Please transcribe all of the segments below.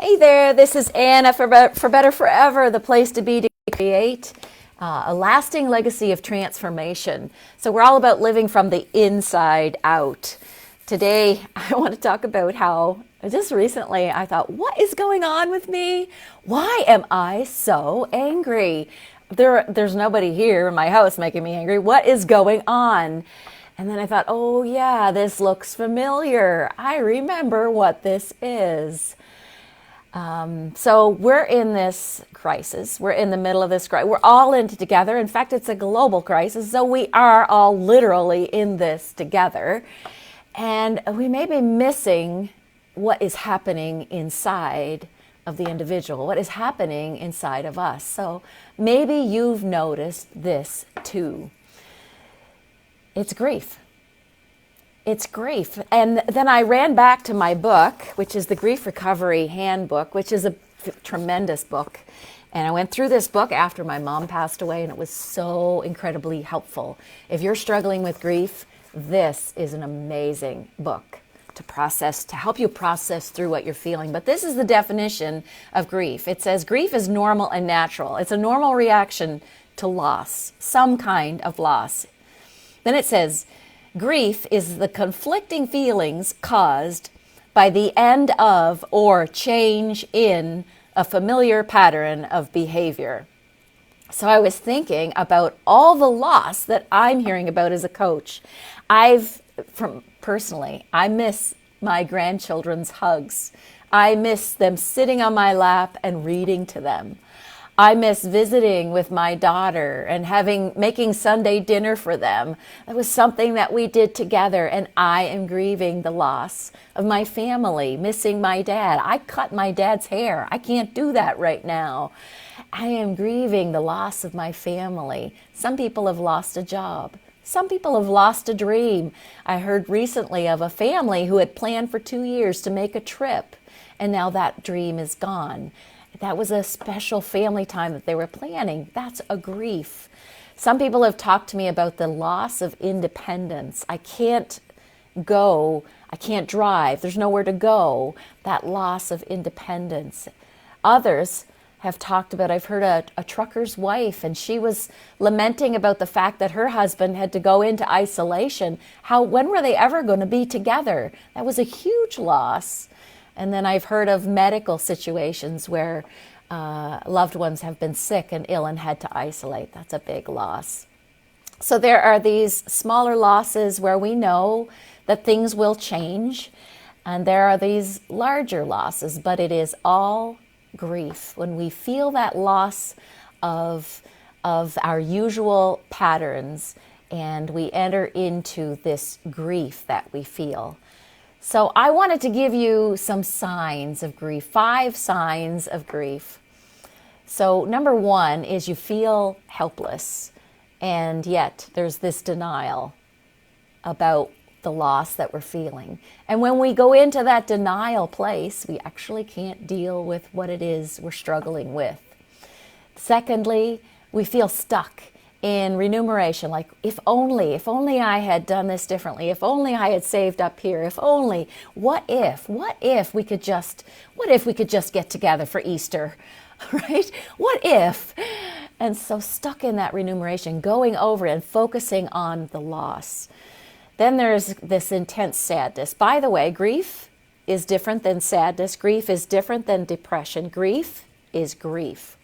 Hey there, this is Anna for Better Forever, the place to be to create a lasting legacy of transformation. So we're all about living from the inside out. Today, I want to talk about how just recently I thought, what is going on with me? Why am I so angry? There's nobody here in my house making me angry. What is going on? And then I thought, oh yeah, this looks familiar. I remember what this is. So we're in this crisis. We're in the middle of this crisis. We're all in it together. In fact, it's a global crisis. So we are all literally in this together. And we may be missing what is happening inside of the individual, what is happening inside of us. So maybe you've noticed this too. It's grief. It's grief. And then I ran back to my book, which is the Grief Recovery Handbook, which is a tremendous book. And I went through this book after my mom passed away, and it was so incredibly helpful. If you're struggling with grief, this is an amazing book to help you process through what you're feeling. But this is the definition of grief. It says grief is normal and natural. It's a normal reaction to loss, some kind of loss. Then it says, grief is the conflicting feelings caused by the end of or change in a familiar pattern of behavior. So I was thinking about all the loss that I'm hearing about as a coach. Personally, I miss my grandchildren's hugs. I miss them sitting on my lap and reading to them. I miss visiting with my daughter and making Sunday dinner for them. That was something that we did together, and I am grieving the loss of my family, missing my dad. I cut my dad's hair. I can't do that right now. I am grieving the loss of my family. Some people have lost a job. Some people have lost a dream. I heard recently of a family who had planned for 2 years to make a trip, and now that dream is gone. That was a special family time that they were planning. That's a grief. Some people have talked to me about the loss of independence. I can't go. I can't drive. There's nowhere to go. That loss of independence. Others have talked about, I've heard a trucker's wife, and she was lamenting about the fact that her husband had to go into isolation. When were they ever going to be together? That was a huge loss. And then I've heard of medical situations where loved ones have been sick and ill and had to isolate. That's a big loss. So there are these smaller losses where we know that things will change. And there are these larger losses, but it is all grief. When we feel that loss of our usual patterns and we enter into this grief that we feel. So I wanted to give you some signs of grief, 5 signs of grief. So number 1 is you feel helpless, and yet there's this denial about the loss that we're feeling. And when we go into that denial place, we actually can't deal with what it is we're struggling with. Secondly, we feel stuck in remuneration, like if only I had done this differently, if only I had saved up here, if only, what if we could just get together for Easter, right? What if? And so stuck in that remuneration, going over and focusing on the loss. Then there's this intense sadness. By the way, grief is different than sadness. Grief is different than depression. Grief is grief.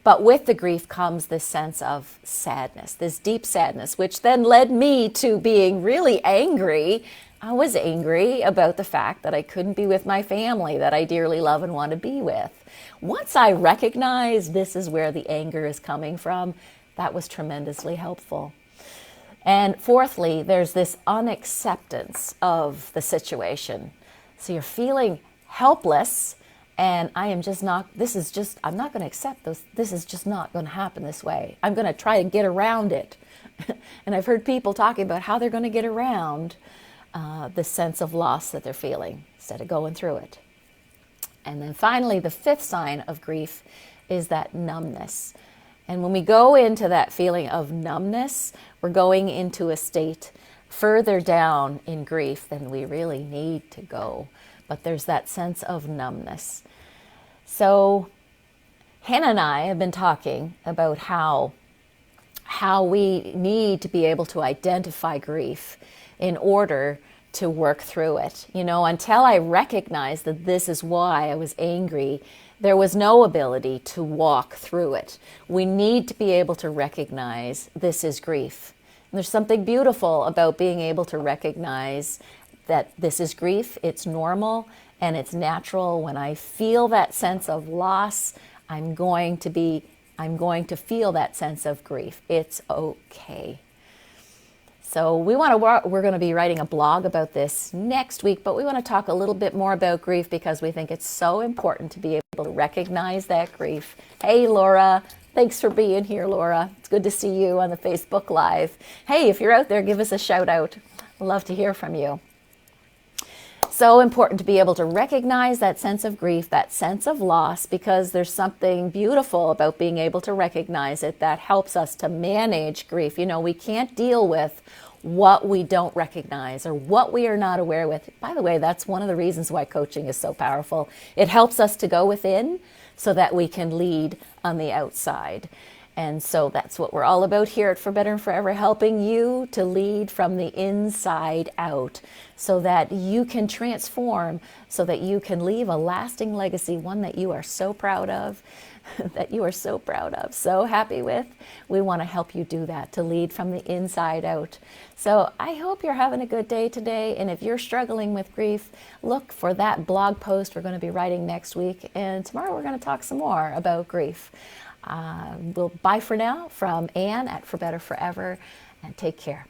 But with the grief comes this sense of sadness, this deep sadness, which then led me to being really angry. I was angry about the fact that I couldn't be with my family that I dearly love and want to be with. Once I recognized this is where the anger is coming from, that was tremendously helpful. And fourthly, there's this unacceptance of the situation. So you're feeling helpless. And I'm not going to accept this. This is just not going to happen this way. I'm going to try and get around it. And I've heard people talking about how they're going to get around the sense of loss that they're feeling instead of going through it. And then finally, the 5th sign of grief is that numbness. And when we go into that feeling of numbness, we're going into a state further down in grief than we really need to go. But there's that sense of numbness. So Hannah and I have been talking about how we need to be able to identify grief in order to work through it. You know, until I recognized that this is why I was angry, there was no ability to walk through it. We need to be able to recognize this is grief. And there's something beautiful about being able to recognize that this is grief, it's normal, and it's natural. When I feel that sense of loss, I'm going to feel that sense of grief. It's okay. So we're going to be writing a blog about this next week, but we want to talk a little bit more about grief because we think it's so important to be able to recognize that grief. Hey, Laura. Thanks for being here, Laura. It's good to see you on the Facebook Live. Hey, if you're out there, give us a shout out. I'd love to hear from you. So important to be able to recognize that sense of grief, that sense of loss, because there's something beautiful about being able to recognize it that helps us to manage grief. You know, we can't deal with what we don't recognize or what we are not aware with. By the way, that's one of the reasons why coaching is so powerful. It helps us to go within so that we can lead on the outside. And so that's what we're all about here at For Better and Forever, helping you to lead from the inside out so that you can transform, so that you can leave a lasting legacy, one that you are so proud of, so happy with. We want to help you do that, to lead from the inside out. So I hope you're having a good day today. And if you're struggling with grief, look for that blog post we're going to be writing next week. And tomorrow we're going to talk some more about grief. Bye for now from Anne at For Better Forever, and take care.